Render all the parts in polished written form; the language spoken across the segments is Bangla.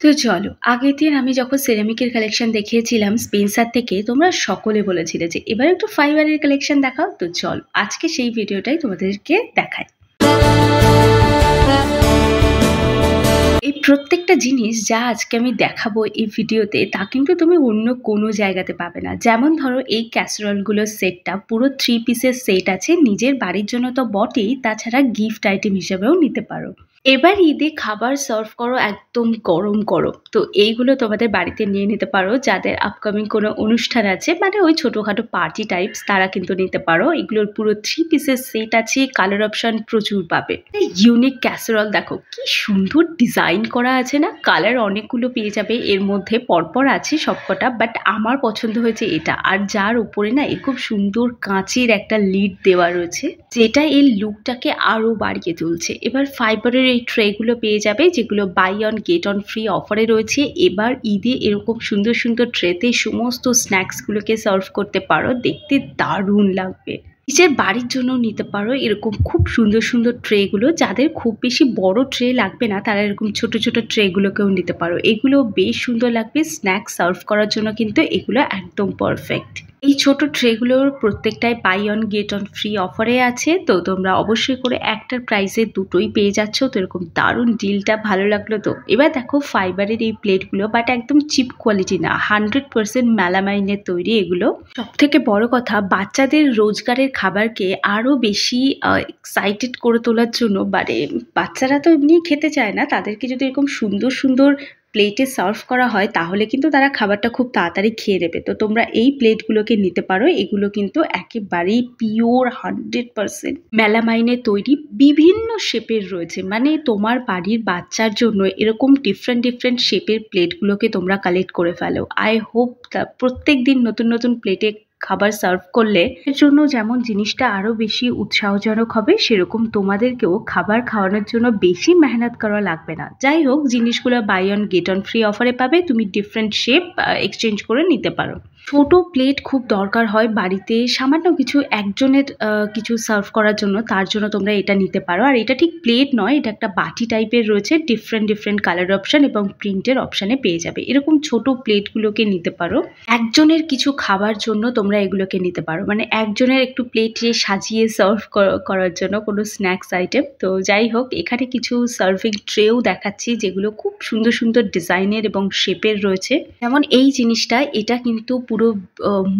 তো চলো, আগের দিন আমি যখন সিরামিকের কালেকশন দেখিয়েছিলাম স্পেন্সার থেকে, তোমরা সকলে বলেছিলে যে এবার একটু ফাইবারের কালেকশন দেখাও। তো চলো, আজকে সেই ভিডিওটাই তোমাদেরকে দেখাই। এই প্রত্যেকটা জিনিস যা আজকে আমি দেখাবো এই ভিডিওতে, তা কিন্তু তুমি অন্য কোনো জায়গাতে পাবে না। যেমন ধরো, এই ক্যাসেরলগুলোর সেটটা পুরো 3 পিসের সেট আছে। নিজের বাড়ির জন্য তো বটেই, তাছাড়া গিফট আইটেম হিসেবেও নিতে পারো। এবার ঈদে খাবার সার্ভ করো একদম গরম গরম, তো এইগুলো তোমাদের বাড়িতে নিয়ে নিতে পারো। যাদের আপকামিং কোনো অনুষ্ঠান আছে, মানে ওই ছোটোখাটো পার্টি টাইপস, তারা কিন্তু নিতে পারো। এগুলোর পুরো 3 পিসের সেট আছে, কালার অপশন প্রচুর পাবে। ইউনিক ক্যাসেরল দেখো কি সুন্দর ডিজাইন করা আছে না, কালার অনেকগুলো পেয়ে যাবে এর মধ্যে, পরপর আছে সবকটা, বাট আমার পছন্দ হয়েছে এটা। আর যার উপরে না এই খুব সুন্দর কাঁচের একটা লিড দেওয়া রয়েছে, যেটা এর লুকটাকে আরো বাড়িয়ে তুলছে। এবার ফাইবারের এই ট্রেগুলো পেয়ে যাবে, যেগুলো buy one get one free অফারে রয়েছে। এবার ঈদে এরকম সুন্দর সুন্দর ট্রেতে সমস্ত স্ন্যাক্সগুলোকে সার্ভ করতে পারো, দেখতে দারুণ লাগবে। নিজের বাড়ির জন্য নিতে পারো এরকম খুব সুন্দর সুন্দর ট্রেগুলো। যাদের খুব বেশি বড় ট্রে লাগবে না, তারা এরকম ছোট ছোট ট্রেগুলোকেও নিতে পারো। এগুলো বেশ সুন্দর লাগবে, স্ন্যাক্স সার্ভ করার জন্য কিন্তু এগুলো একদম পারফেক্ট। এই ছোট ট্রেগুলোর প্রত্যেকটাই buy one get one free অফারে আছে, তো তোমরা অবশ্যই করে একটার প্রাইসে দুটোই পেয়ে যাচ্ছ। তো এরকম দারুণ ডিলটা ভালো লাগলো। তো এবার দেখো ফাইবারের এই প্লেটগুলো, বাট একদম চিপ কোয়ালিটি না, 100% মেলামাইনের তৈরি এগুলো। সব থেকে বড় কথা, বাচ্চাদের রোজগারের খাবারকে আরো বেশি এক্সাইটেড করে তোলার জন্য, মানে বাচ্চারা তো এমনি খেতে চায় না, তাদেরকে যদি এরকম সুন্দর সুন্দর প্লেটে সার্ভ করা হয়, তাহলে কিন্তু তারা খাবারটা খুব তাড়াতাড়ি খেয়ে নেবে। তো তোমরা এই প্লেটগুলোকে নিতে পারো। এগুলো কিন্তু একেবারেই পিওর 100% মেলামাইনের তৈরি, বিভিন্ন শেপের রয়েছে। মানে তোমার বাড়ির বাচ্চার জন্য এরকম ডিফারেন্ট ডিফারেন্ট শেপের প্লেটগুলোকে তোমরা কালেক্ট করে ফেলো। আই হোপ প্রত্যেক দিন নতুন নতুন প্লেটে খাবার সার্ভ করলে এর জন্য যেমন জিনিসটা আরো বেশি উৎসাহজনক হবে, সেরকম তোমাদেরকেও খাবার খাওয়ানোর জন্য বেশি মেহনত করা লাগবে না। যাই হোক, জিনিসগুলো buy one get one free অফারে পাবে, তুমি ডিফারেন্ট শেপ এক্সচেঞ্জ করে নিতে পারো। ছোট প্লেট খুব দরকার হয় বাড়িতে, সামান্য কিছু একজনের কিছু সার্ভ করার জন্য, তার জন্য তোমরা এটা নিতে পারো। আর এটা ঠিক প্লেট নয়, এটা একটা বাটি টাইপের রয়েছে, ডিফারেন্ট ডিফারেন্ট কালার অপশন এবং প্রিন্টের অপশানে পেয়ে যাবে। এরকম ছোট প্লেটগুলোকে নিতে পারো। একজনের কিছু খাবার জন্য তোমরা এগুলোকে নিতে পারো, মানে একজনের একটু প্লেটে সাজিয়ে সার্ভ করার জন্য কোনো স্ন্যাক্স আইটেম। তো যাই হোক, এখানে কিছু সার্ভিং ট্রেও দেখাচ্ছি, যেগুলো খুব সুন্দর সুন্দর ডিজাইনের এবং শেপের রয়েছে। যেমন এই জিনিসটা, এটা কিন্তু পুরো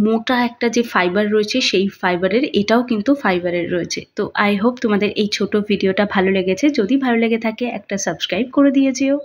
মোটা একটা যে ফাইবার রয়েছে, সেই ফাইবারের, এটাও কিন্তু ফাইবারের রয়েছে। তো আই হোপ তোমাদের এই ছোট ভিডিওটা ভালো লেগেছে। যদি ভালো লেগে থাকে, একটা সাবস্ক্রাইব করে দিয়ে যেও।